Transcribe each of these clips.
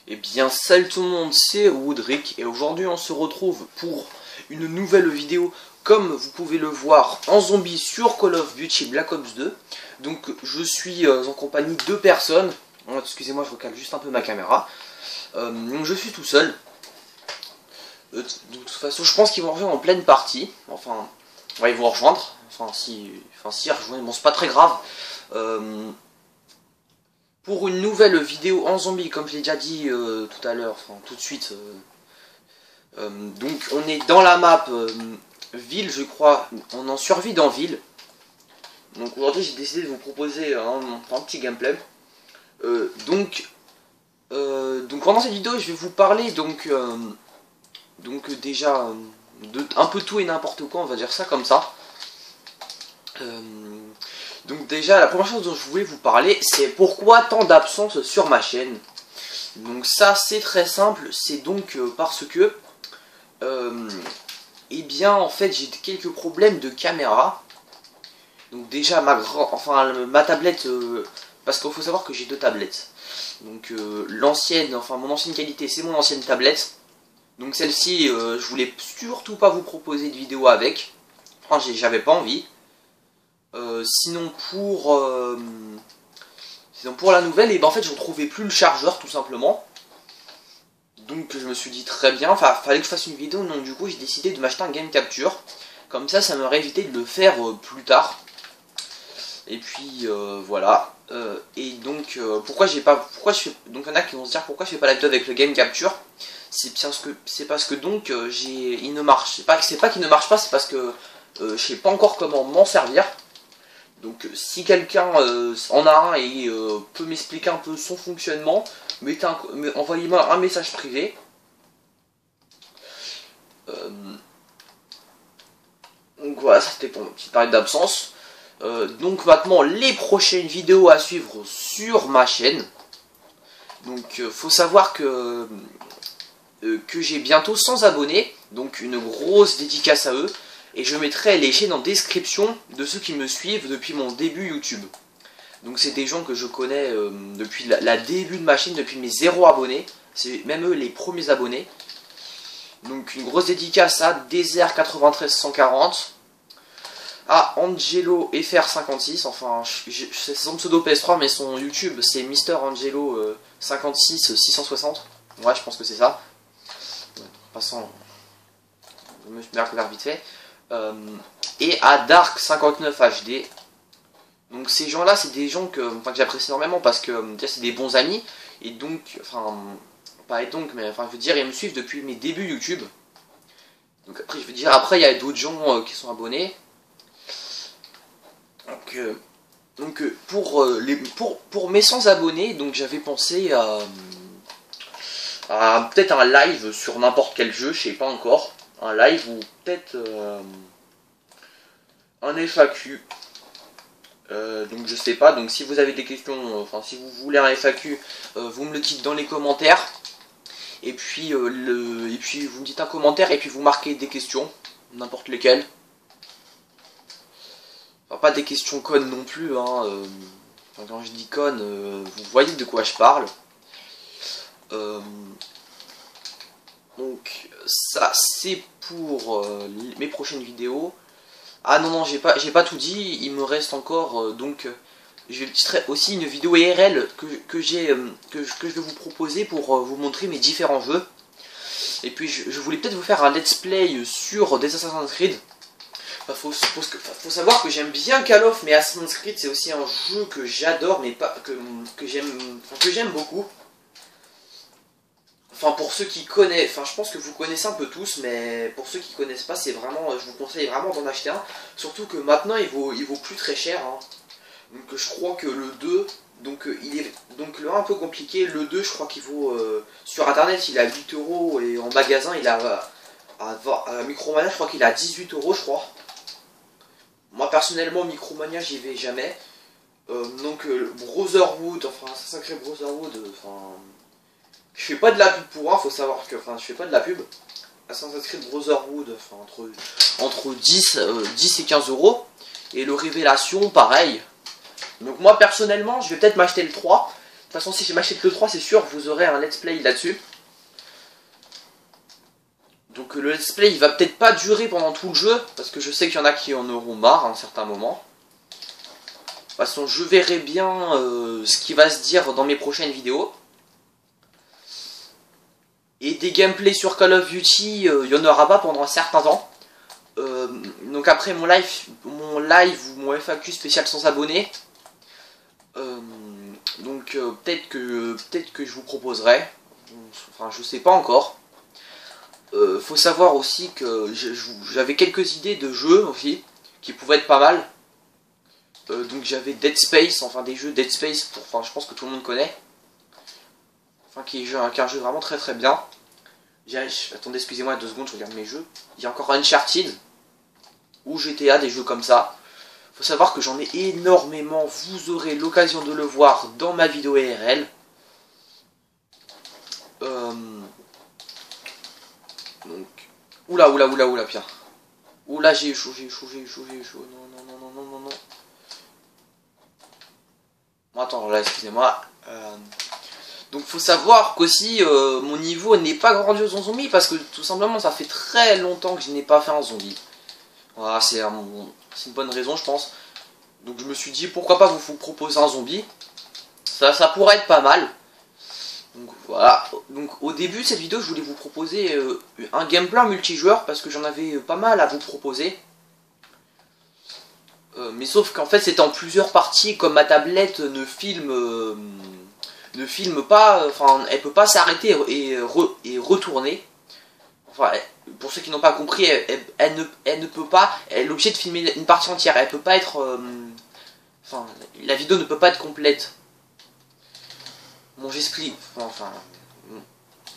Eh bien salut tout le monde, c'est Woodrick et aujourd'hui on se retrouve pour une nouvelle vidéo comme vous pouvez le voir en zombie sur Call of Duty Black Ops 2. Donc je suis en compagnie de personnes. Excusez-moi, je recale juste un peu ma caméra. Donc je suis tout seul. De toute façon je pense qu'ils vont rejoindre en pleine partie. Enfin, ouais, ils vont rejoindre. Enfin si ils rejoignent, bon c'est pas très grave. Pour une nouvelle vidéo en zombie, comme je l'ai déjà dit tout à l'heure, enfin tout de suite. Donc on est dans la map ville, je crois, on en survit dans ville. Donc aujourd'hui j'ai décidé de vous proposer un petit gameplay. Donc pendant cette vidéo je vais vous parler donc déjà de un peu tout et n'importe quoi, on va dire ça comme ça. Donc déjà la première chose dont je voulais vous parler, c'est pourquoi tant d'absence sur ma chaîne. Donc ça c'est très simple, c'est donc parce que eh bien en fait j'ai quelques problèmes de caméra. Donc déjà ma tablette, parce qu'il faut savoir que j'ai deux tablettes. Donc l'ancienne, enfin mon ancienne qualité c'est mon ancienne tablette. Donc celle-ci je voulais surtout pas vous proposer de vidéo avec. Enfin j'avais pas envie. Sinon pour la nouvelle, et ben en fait je retrouvais plus le chargeur tout simplement. Donc je me suis dit très bien, enfin fallait que je fasse une vidéo, donc du coup j'ai décidé de m'acheter un game capture. Comme ça m'aurait évité de le faire plus tard. Et puis voilà. Et donc pourquoi je fais, donc il y en a qui vont se dire pourquoi je fais pas la vidéo avec le game capture. C'est parce que donc il ne marche. C'est pas qu'il ne marche pas, c'est parce que je sais pas encore comment m'en servir. Donc si quelqu'un en a un et peut m'expliquer un peu son fonctionnement, envoyez-moi un message privé. Donc voilà, ça c'était pour ma petite période d'absence. Donc maintenant les prochaines vidéos à suivre sur ma chaîne. Donc faut savoir que j'ai bientôt 100 abonnés, donc une grosse dédicace à eux. Et je mettrai les chaînes en description de ceux qui me suivent depuis mon début YouTube. Donc c'est des gens que je connais depuis la début de ma chaîne, depuis mes 0 abonnés. C'est même eux les premiers abonnés. Donc une grosse dédicace à Desert93140, à Angelo FR56, enfin c'est son pseudo PS3 mais son YouTube c'est Mister Angelo 56660. Ouais je pense que c'est ça. Passant, je me mets à couvert vite fait. Et à Dark59HD. Donc ces gens là c'est des gens que j'apprécie énormément parce que c'est des bons amis. Et donc, mais je veux dire ils me suivent depuis mes débuts YouTube. Donc après je veux dire, après il y a d'autres gens qui sont abonnés. Donc pour mes 100 abonnés, donc j'avais pensé à peut-être un live sur n'importe quel jeu, je sais pas encore. Un live ou peut-être un FAQ. Donc je sais pas, donc si vous avez des questions, si vous voulez un FAQ, vous me le dites dans les commentaires. Et puis vous me dites un commentaire et puis vous marquez des questions, n'importe lesquelles. Enfin, pas des questions connes non plus, hein. Quand je dis connes, vous voyez de quoi je parle. Donc ça c'est pour mes prochaines vidéos. Ah non j'ai pas tout dit, il me reste encore je vais titrer aussi une vidéo IRL que je vais vous proposer pour vous montrer mes différents jeux. Et puis je voulais peut-être vous faire un let's play sur des Assassin's Creed. Faut savoir que j'aime bien Call of, mais Assassin's Creed c'est aussi un jeu que j'adore, mais pas que j'aime beaucoup. Enfin pour ceux qui connaissent, je pense que vous connaissez un peu tous, mais pour ceux qui connaissent pas, c'est vraiment, je vous conseille vraiment d'en acheter un. Surtout que maintenant il vaut plus très cher. Hein. Donc je crois que le 2, donc il est le 1 un peu compliqué, le 2 je crois qu'il vaut sur internet il est à 8 € et en magasin il a à Micromania je crois qu'il est à 18 € je crois. Moi personnellement Micromania j'y vais jamais. Donc Brotherhood, Assassin's Creed Brotherhood, je fais pas de la pub pour un, faut savoir que je fais pas de la pub. Assassin's Creed Brotherhood, entre 10 et 15 €. Et le Révélation, pareil. Donc moi personnellement, je vais peut-être m'acheter le 3. façon, si je m'achète le 3, c'est sûr, vous aurez un let's play là-dessus. Donc le let's play, il va peut-être pas durer pendant tout le jeu, parce que je sais qu'il y en a qui en auront marre à un certain moment. De toute façon, je verrai bien ce qui va se dire dans mes prochaines vidéos. Et des gameplays sur Call of Duty, il n'y en aura pas pendant un certain temps. Donc après mon live ou mon FAQ spécial sans abonnés. Donc peut-être que je vous proposerai. Enfin, je sais pas encore. Faut savoir aussi que j'avais quelques idées de jeux aussi qui pouvaient être pas mal. Donc j'avais Dead Space, enfin des jeux Dead Space, enfin je pense que tout le monde connaît. Enfin qui est un jeu vraiment très très bien. Attendez, excusez-moi 2 secondes, je regarde mes jeux. Il y a encore Uncharted ou GTA, des jeux comme ça. Faut savoir que j'en ai énormément, vous aurez l'occasion de le voir dans ma vidéo IRL. Donc, oula, Pierre. Oula, j'ai eu chaud. Non. Bon, attends, là, excusez-moi. Donc, faut savoir qu'aussi, mon niveau n'est pas grandiose en zombie, parce que tout simplement, ça fait très longtemps que je n'ai pas fait un zombie. Voilà, c'est une bonne raison, je pense. Donc, je me suis dit, pourquoi pas vous proposer un zombie. Ça pourrait être pas mal. Donc voilà, donc au début de cette vidéo je voulais vous proposer un gameplay multijoueur parce que j'en avais pas mal à vous proposer. Mais sauf qu'en fait c'était en plusieurs parties, comme ma tablette ne filme pas, enfin elle peut pas s'arrêter et retourner. Enfin, pour ceux qui n'ont pas compris, elle ne peut pas, elle est obligée de filmer une partie entière, elle peut pas être, enfin la vidéo ne peut pas être complète. Bon, j'explique. Enfin,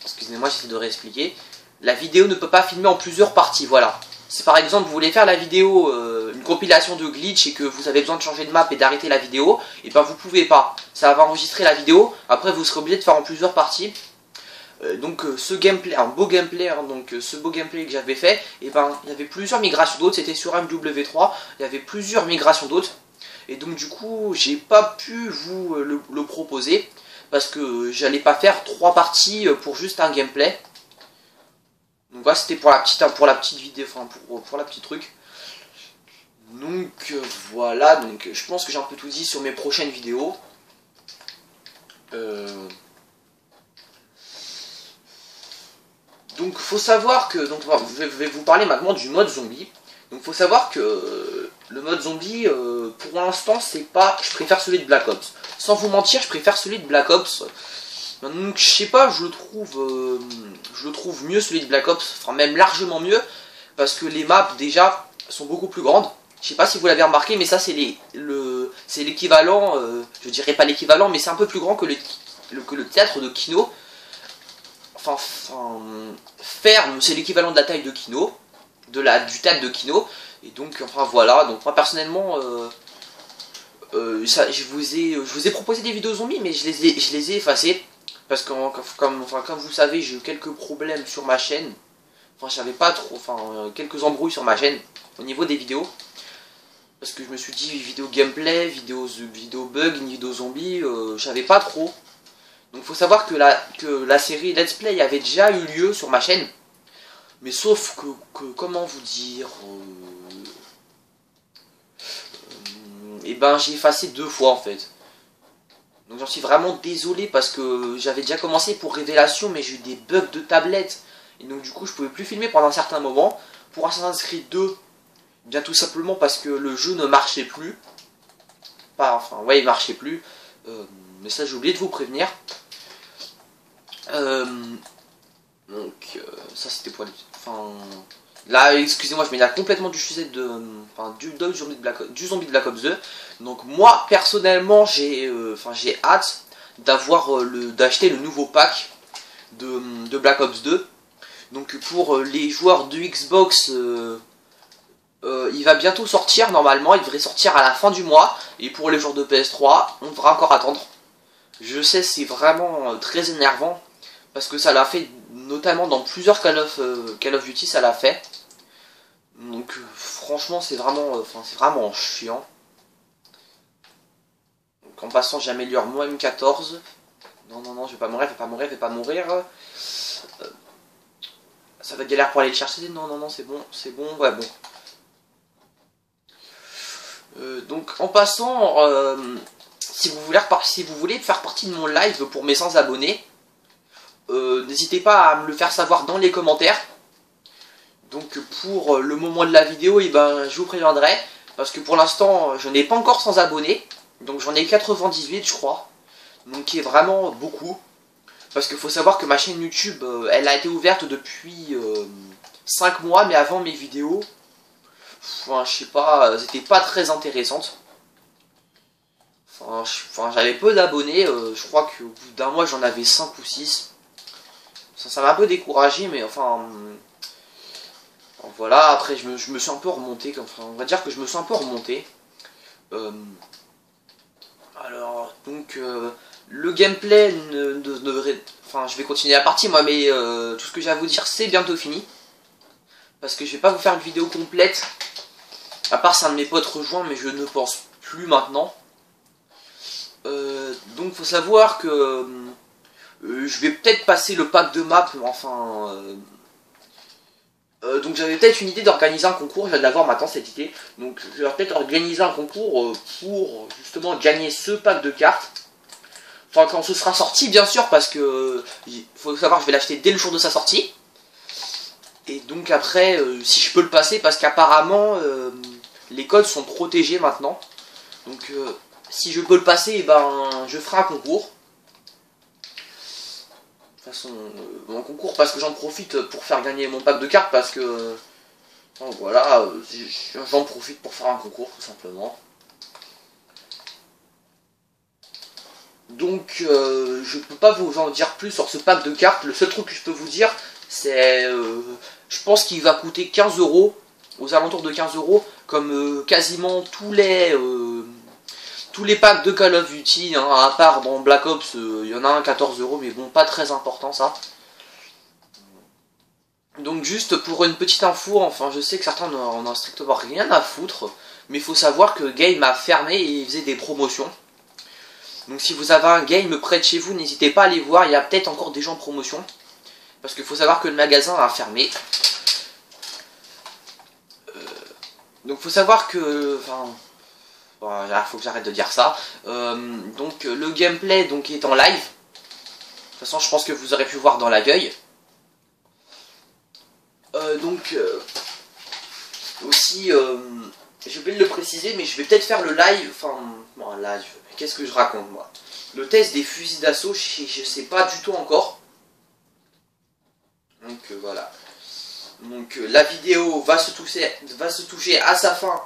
excusez-moi, j'essaie de réexpliquer. La vidéo ne peut pas filmer en plusieurs parties, voilà. Si par exemple vous voulez faire la vidéo, une compilation de glitch et que vous avez besoin de changer de map et d'arrêter la vidéo, et ben vous pouvez pas. Ça va enregistrer la vidéo, après vous serez obligé de faire en plusieurs parties. Donc ce gameplay, un beau gameplay, hein, donc ce beau gameplay que j'avais fait, et ben il y avait plusieurs migrations d'autres, c'était sur MW3, il y avait plusieurs migrations d'autres. Et donc du coup, j'ai pas pu vous le proposer. Parce que j'allais pas faire 3 parties pour juste un gameplay. Donc voilà, c'était pour la petite vidéo, enfin pour la petite truc. Donc voilà, donc je pense que j'ai un peu tout dit sur mes prochaines vidéos. Donc faut savoir que, donc je vais vous parler maintenant du mode zombie. Donc faut savoir que le mode zombie, pour l'instant c'est pas, je préfère celui de Black Ops. Sans vous mentir, je préfère celui de Black Ops. Donc je sais pas, je le trouve mieux celui de Black Ops, enfin même largement mieux, parce que les maps déjà sont beaucoup plus grandes. Je sais pas si vous l'avez remarqué, mais ça c'est l'équivalent, je dirais pas l'équivalent, mais c'est un peu plus grand que le théâtre de Kino. Enfin ferme, c'est l'équivalent de la taille de Kino, du théâtre de Kino. Et donc enfin voilà, donc moi personnellement je vous ai proposé des vidéos zombies, mais je les ai effacées. Parce que comme vous savez, j'ai eu quelques problèmes sur ma chaîne. Enfin, j'avais pas trop, quelques embrouilles sur ma chaîne au niveau des vidéos. Parce que je me suis dit, vidéo gameplay, vidéo bug, vidéo zombie, j'avais pas trop. Donc faut savoir que la série Let's Play avait déjà eu lieu sur ma chaîne. Mais sauf que comment vous dire... et ben j'ai effacé 2 fois en fait. Donc j'en suis vraiment désolé parce que j'avais déjà commencé pour Révélation, mais j'ai eu des bugs de tablette. Et donc du coup je pouvais plus filmer pendant un certain moment. Pour Assassin's Creed 2, bien tout simplement parce que le jeu ne marchait plus. Il marchait plus. Mais ça j'ai oublié de vous prévenir. Ça c'était pour les... Là, excusez-moi, je m'énerve complètement du sujet du zombie de Black Ops 2. Donc moi, personnellement, j'ai hâte d'acheter le nouveau pack de Black Ops 2. Donc pour les joueurs de Xbox, il va bientôt sortir normalement. Il devrait sortir à la fin du mois. Et pour les joueurs de PS3, on devra encore attendre. Je sais, c'est vraiment très énervant. Parce que ça l'a fait, notamment dans plusieurs Call of Duty, ça l'a fait. Donc franchement c'est vraiment chiant. Donc en passant j'améliore mon M14. Non, non, non, je vais pas mourir, je vais pas mourir, je vais pas mourir. Ça va être galère pour aller le chercher. Non, non, non, c'est bon, ouais, bon. Donc, en passant, si vous voulez faire partie de mon live pour mes 100 abonnés, n'hésitez pas à me le faire savoir dans les commentaires. Donc, pour le moment de la vidéo, et ben, je vous préviendrai. Parce que pour l'instant, je n'ai pas encore 100 abonnés. Donc, j'en ai 98, je crois. Donc, qui est vraiment beaucoup. Parce qu'il faut savoir que ma chaîne YouTube, elle a été ouverte depuis 5 mois, mais avant mes vidéos, enfin, je sais pas, c'était pas très intéressante. Enfin, j'avais peu d'abonnés, je crois qu'au bout d'un mois j'en avais 5 ou 6. Ça m'a un peu découragé, mais enfin, voilà, après je me suis un peu remonté, enfin, on va dire que je me suis un peu remonté. Alors, donc, le gameplay ne devrait... Enfin, je vais continuer la partie, moi, mais tout ce que j'ai à vous dire, c'est bientôt fini. Parce que je vais pas vous faire une vidéo complète. À part si un de mes potes rejoint, mais je ne pense plus maintenant. Donc, faut savoir que... je vais peut-être passer le pack de map, enfin... donc j'avais peut-être une idée d'organiser un concours, je viens de l'avoir maintenant cette idée. Donc je vais peut-être organiser un concours pour justement gagner ce pack de cartes. Enfin quand ce sera sorti bien sûr, parce que faut savoir que je vais l'acheter dès le jour de sa sortie. Et donc après si je peux le passer, parce qu'apparemment les codes sont protégés maintenant. Donc si je peux le passer, et ben je ferai un concours. De toute façon, mon concours, parce que j'en profite pour faire gagner mon pack de cartes, parce que donc voilà, j'en profite pour faire un concours tout simplement. Donc je peux pas vous en dire plus sur ce pack de cartes. Le seul truc que je peux vous dire, c'est je pense qu'il va coûter 15 €, aux alentours de 15 €, comme quasiment tous les packs de Call of Duty, hein, à part dans Black Ops, il y en a un 14 €, mais bon, pas très important ça. Donc juste pour une petite info, enfin je sais que certains n'en ont strictement rien à foutre, mais il faut savoir que Game a fermé et il faisait des promotions. Donc si vous avez un Game près de chez vous, n'hésitez pas à aller voir, il y a peut-être encore des gens en promotion. Parce qu'il faut savoir que le magasin a fermé. Donc il faut savoir que... Enfin... Voilà, faut que j'arrête de dire ça. Donc le gameplay donc, est en live. De toute façon je pense que vous aurez pu voir dans l'accueil. Donc aussi j'ai oublié de le préciser, mais je vais peut-être faire le live. Enfin bon, live, qu'est-ce que je raconte moi? Le test des fusils d'assaut, je sais pas du tout encore. Donc voilà. Donc la vidéo va se toucher à sa fin.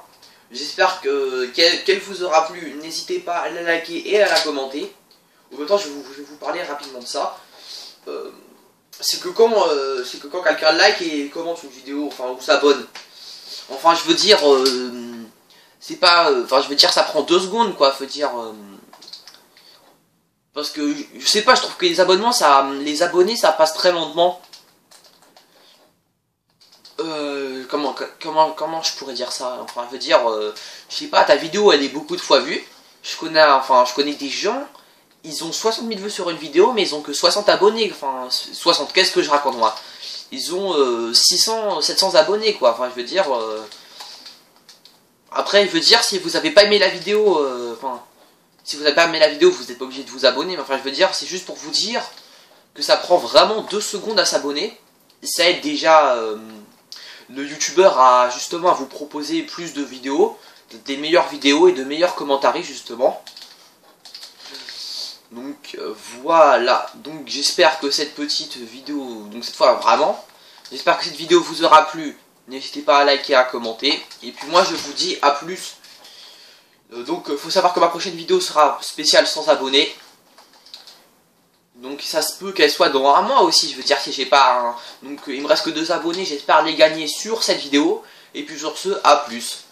J'espère qu'elle vous aura plu. N'hésitez pas à la liker et à la commenter. En même temps, je vais vous parler rapidement de ça. C'est que quand quelqu'un like et commente une vidéo, enfin, ou s'abonne, enfin, je veux dire, c'est pas, enfin, je veux dire, ça prend 2 secondes, quoi. Faut dire, parce que je sais pas, je trouve que les abonnements, les abonnés, ça passe très lentement. Comment je pourrais dire ça? Enfin, je veux dire, je sais pas, ta vidéo elle est beaucoup de fois vue. Je connais des gens, ils ont 60 000 vues sur une vidéo, mais ils ont que 60 abonnés. Enfin, 60, qu'est-ce que je raconte moi? Ils ont 600, 700 abonnés quoi. Enfin, je veux dire. Après, je veux dire, si vous avez pas aimé la vidéo, si vous avez pas aimé la vidéo, vous n'êtes pas obligé de vous abonner. Mais enfin, je veux dire, c'est juste pour vous dire que ça prend vraiment 2 secondes à s'abonner. Ça aide déjà. Le youtubeur a justement à vous proposer plus de vidéos, des meilleures vidéos et de meilleurs commentaires justement. Donc voilà, donc j'espère que cette petite vidéo, donc cette fois vraiment, j'espère que cette vidéo vous aura plu. N'hésitez pas à liker, à commenter. Et puis moi je vous dis à plus. Donc faut savoir que ma prochaine vidéo sera spéciale sans abonnés. Donc ça se peut qu'elle soit dans un mois aussi, je veux dire, si j'ai pas... Donc il me reste que 2 abonnés, j'espère les gagner sur cette vidéo. Et puis sur ce, à plus.